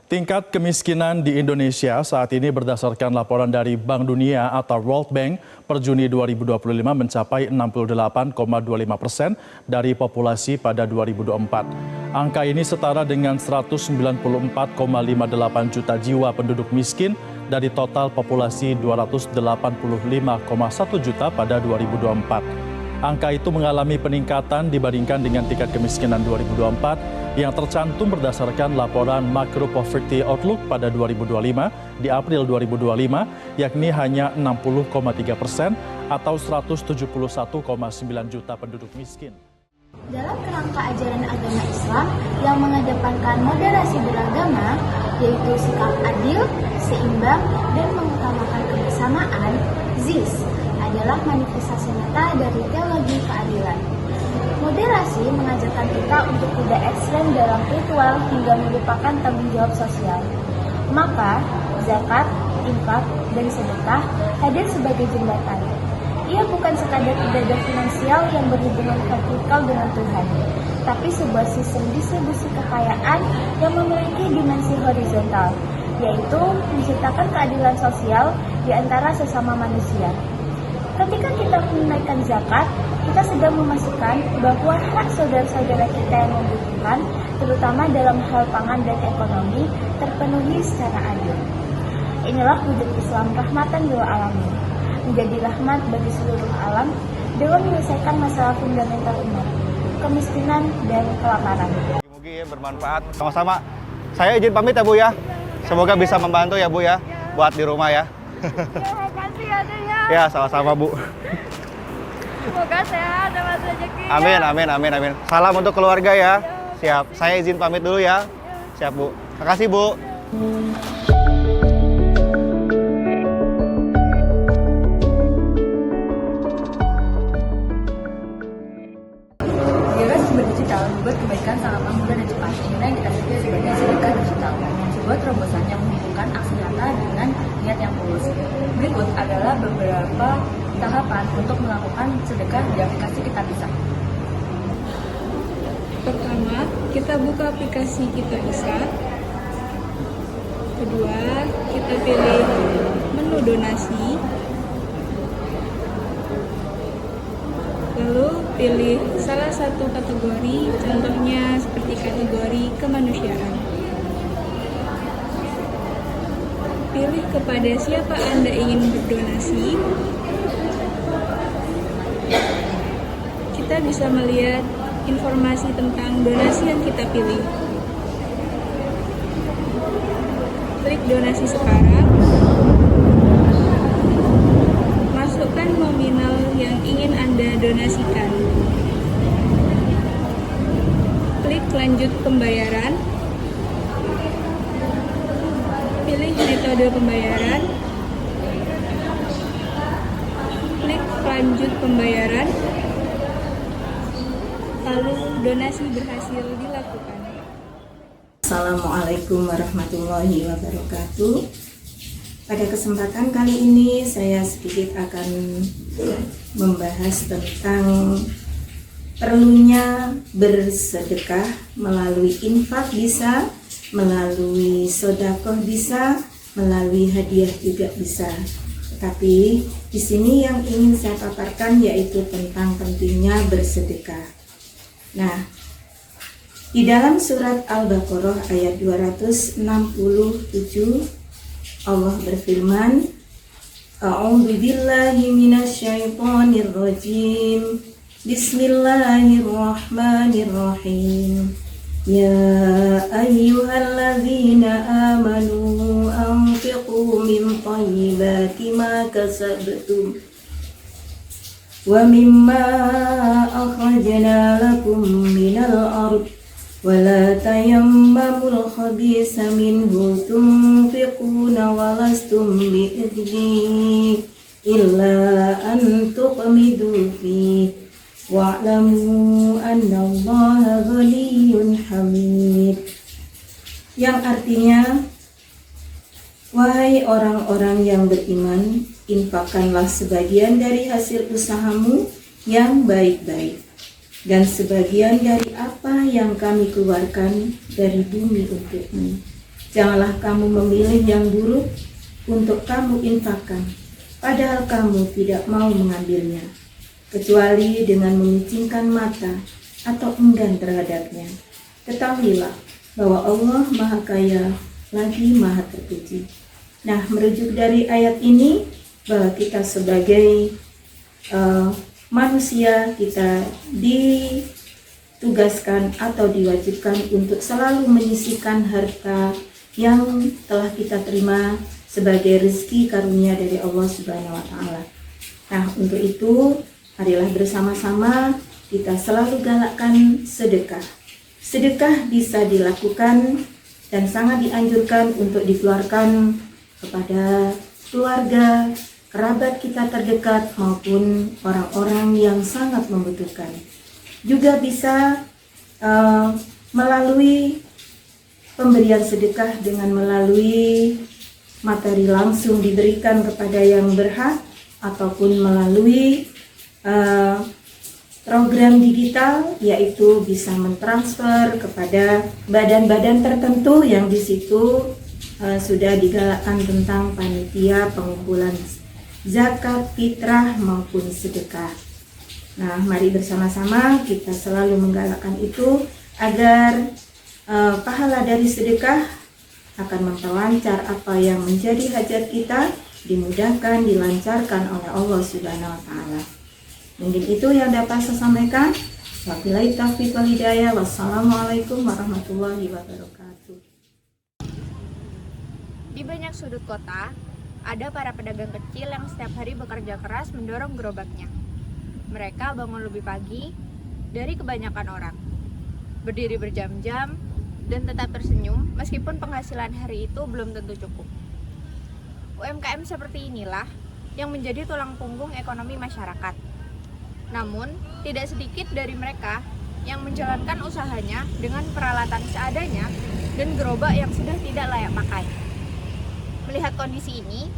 Tingkat kemiskinan di Indonesia saat ini berdasarkan laporan dari Bank Dunia atau World Bank per Juni 2025 mencapai 68,25% dari populasi pada 2024. Angka ini setara dengan 194,58 juta jiwa penduduk miskin dari total populasi 285,1 juta pada 2024. Angka itu mengalami peningkatan dibandingkan dengan tingkat kemiskinan 2024 yang tercantum berdasarkan laporan Macro Poverty Outlook pada 2025 di April 2025, yakni hanya 60,3% atau 171,9 juta penduduk miskin. Dalam kerangka ajaran agama Islam yang mengedepankan moderasi beragama, yaitu sikap adil, seimbang, dan mengutamakan kebersamaan, ZIS adalah manifestasi nyata dari teologi keadilan. Moderasi mengajarkan kita untuk tidak ekstrem dalam ritual hingga melupakan tanggung jawab sosial. Maka, zakat, infak, dan sedekah hadir sebagai jembatan. Ia bukan sekadar ibadah finansial yang berhubungan vertikal dengan Tuhan, tapi sebuah sistem distribusi kekayaan yang memiliki dimensi horizontal, yaitu menciptakan keadilan sosial di antara sesama manusia. Ketika kita menunaikan zakat, kita sedang memastikan bahwa hak saudara-saudara kita yang membutuhkan, terutama dalam hal pangan dan ekonomi, terpenuhi secara adil. Inilah wujud Islam rahmatan lil alamin, menjadi rahmat bagi seluruh alam dalam menyelesaikan masalah fundamental umat, kemiskinan dan kelaparan. Mugi bermanfaat. Sama-sama. Saya izin pamit ya Bu ya. Semoga bisa membantu ya Bu ya, buat di rumah ya. Makasih ya Dek ya. Ya, sama-sama Bu. Semoga sehat dapat rezeki. Amin, amin, amin, amin. Salam untuk keluarga ya. Siap. Saya izin pamit dulu ya. Siap Bu. Makasih Bu. Gagas sumber digital membuat kebaikan sangatlah mudah dan cepat. Inilah yang kita sebut sebagai sedekah digital, sebuah terobosan yang menghubungkan aksi nyata dengan niat yang tulus. Berikut adalah beberapa tahapan untuk melakukan sedekah di aplikasi Kitabisa. Pertama, kita buka aplikasi Kitabisa. Kedua, kita pilih menu donasi. Lalu pilih salah satu kategori, contohnya seperti kategori kemanusiaan. Pilih kepada siapa Anda ingin berdonasi. Kita bisa melihat informasi tentang donasi yang kita pilih. Klik donasi sekarang. Masukkan nominal yang ingin Anda donasikan. Klik lanjut pembayaran. Pilih metode pembayaran. Klik lanjut pembayaran. Lalu donasi berhasil dilakukan. Assalamualaikum warahmatullahi wabarakatuh. Pada kesempatan kali ini saya sedikit akan membahas tentang perlunya bersedekah melalui infak bisa, melalui sedekah bisa, melalui hadiah juga bisa. Tapi di sini yang ingin saya paparkan yaitu tentang pentingnya bersedekah. Nah, di dalam surat Al-Baqarah ayat 267 Allah berfirman, A'udzu billahi minasyaitonir rajim. Bismillahirrahmanirrahim. Ya ayyuhalladzina amanu anfiqu min thayyibati ma kasabtum wa mimma akhrajna lakum minal ardh wa la tayammamul khabisa minhu tunfiquna wa lastum bi'idhi illa an tuqmidu fi wa'lamu annallaha ghaniyyun hamid. Yang artinya, wahai orang-orang yang beriman, infakkanlah sebagian dari hasil usahamu yang baik-baik dan sebagian dari apa yang kami keluarkan dari bumi untukmu. Janganlah kamu memilih yang buruk untuk kamu infakkan, padahal kamu tidak mau mengambilnya, kecuali dengan memicingkan mata atau enggan terhadapnya. Ketahuilah bahwa Allah Maha Kaya lagi Maha Terpuji. Nah, merujuk dari ayat ini, bahwa kita sebagai manusia, kita ditugaskan atau diwajibkan untuk selalu menyisihkan harta yang telah kita terima sebagai rezeki karunia dari Allah Subhanahu wa Ta'ala. Nah, untuk itu, marilah bersama-sama kita selalu galakkan sedekah. Sedekah bisa dilakukan dan sangat dianjurkan untuk dikeluarkan kepada keluarga, kerabat kita terdekat maupun orang-orang yang sangat membutuhkan. Juga bisa melalui pemberian sedekah dengan melalui materi langsung diberikan kepada yang berhak, ataupun melalui program digital, yaitu bisa mentransfer kepada badan-badan tertentu yang di situ sudah digalakkan tentang panitia pengumpulan zakat, fitrah maupun sedekah. Nah, mari bersama-sama kita selalu menggalakkan itu agar pahala dari sedekah akan memperlancar apa yang menjadi hajat kita, dimudahkan, dilancarkan oleh Allah Subhanahu wa Ta'ala. Mungkin itu yang dapat saya sampaikan. Wabillahi taufiq wal hidayah. Wassalamualaikum warahmatullahi wabarakatuh. Di banyak sudut kota, ada para pedagang kecil yang setiap hari bekerja keras mendorong gerobaknya. Mereka bangun lebih pagi dari kebanyakan orang, berdiri berjam-jam, dan tetap tersenyum meskipun penghasilan hari itu belum tentu cukup. UMKM seperti inilah yang menjadi tulang punggung ekonomi masyarakat. Namun, tidak sedikit dari mereka yang menjalankan usahanya dengan peralatan seadanya dan gerobak yang sudah tidak layak pakai. Melihat kondisi ini,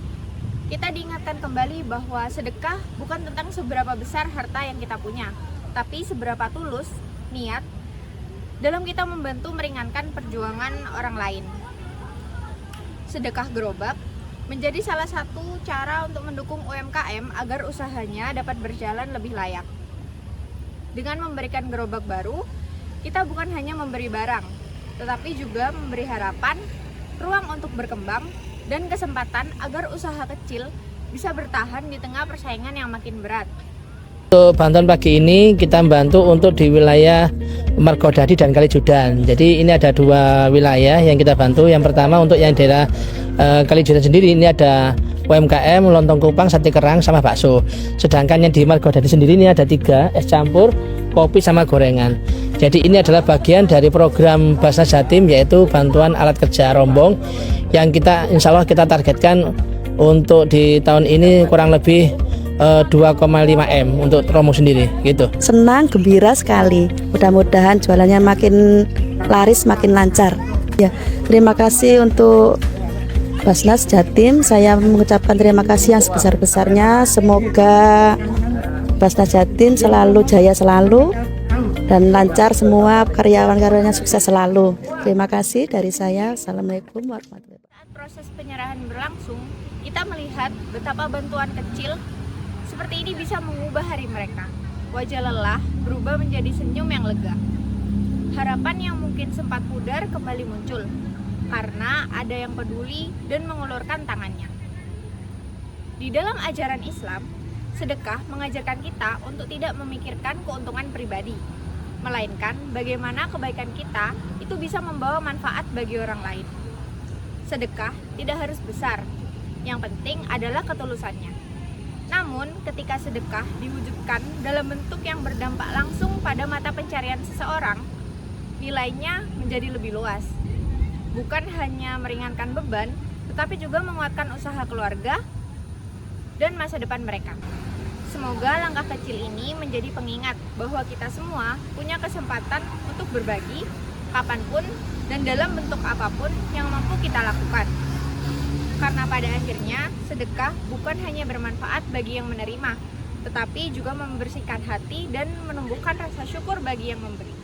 kita diingatkan kembali bahwa sedekah bukan tentang seberapa besar harta yang kita punya, tapi seberapa tulus niat dalam kita membantu meringankan perjuangan orang lain. Sedekah gerobak menjadi salah satu cara untuk mendukung UMKM agar usahanya dapat berjalan lebih layak. Dengan memberikan gerobak baru, kita bukan hanya memberi barang, tetapi juga memberi harapan, ruang untuk berkembang, dan kesempatan agar usaha kecil bisa bertahan di tengah persaingan yang makin berat. Untuk bantuan pagi ini kita membantu untuk di wilayah Margodadi dan Kalijudan. Jadi ini ada dua wilayah yang kita bantu. Yang pertama untuk yang daerah Kalijudan sendiri, ini ada UMKM, lontong kupang, sate kerang, sama bakso. Sedangkan yang di Margodadi sendiri ini ada 3, es campur, kopi, sama gorengan. Jadi ini adalah bagian dari program Basnas Jatim, yaitu bantuan alat kerja rombong yang kita insya Allah kita targetkan untuk di tahun ini kurang lebih 2,5 M untuk romo sendiri gitu. Senang, gembira sekali. Mudah-mudahan jualannya makin laris, makin lancar. Ya, terima kasih untuk Basnas Jatim. Saya mengucapkan terima kasih yang sebesar-besarnya. Semoga Basnas Jatim selalu jaya selalu dan lancar semua, karyawan-karyawannya sukses selalu. Terima kasih dari saya. Assalamualaikum warahmatullahi wabarakatuh. Saat proses penyerahan berlangsung, kita melihat betapa bantuan kecil seperti ini bisa mengubah hari mereka. Wajah lelah berubah menjadi senyum yang lega. Harapan yang mungkin sempat pudar kembali muncul karena ada yang peduli dan mengulurkan tangannya. Di dalam ajaran Islam, sedekah mengajarkan kita untuk tidak memikirkan keuntungan pribadi, melainkan bagaimana kebaikan kita itu bisa membawa manfaat bagi orang lain. Sedekah tidak harus besar, yang penting adalah ketulusannya. Namun, ketika sedekah diwujudkan dalam bentuk yang berdampak langsung pada mata pencarian seseorang, nilainya menjadi lebih luas. Bukan hanya meringankan beban, tetapi juga menguatkan usaha keluarga dan masa depan mereka. Semoga langkah kecil ini menjadi pengingat bahwa kita semua punya kesempatan untuk berbagi kapanpun dan dalam bentuk apapun yang mampu kita lakukan. Karena pada akhirnya sedekah bukan hanya bermanfaat bagi yang menerima, tetapi juga membersihkan hati dan menumbuhkan rasa syukur bagi yang memberi.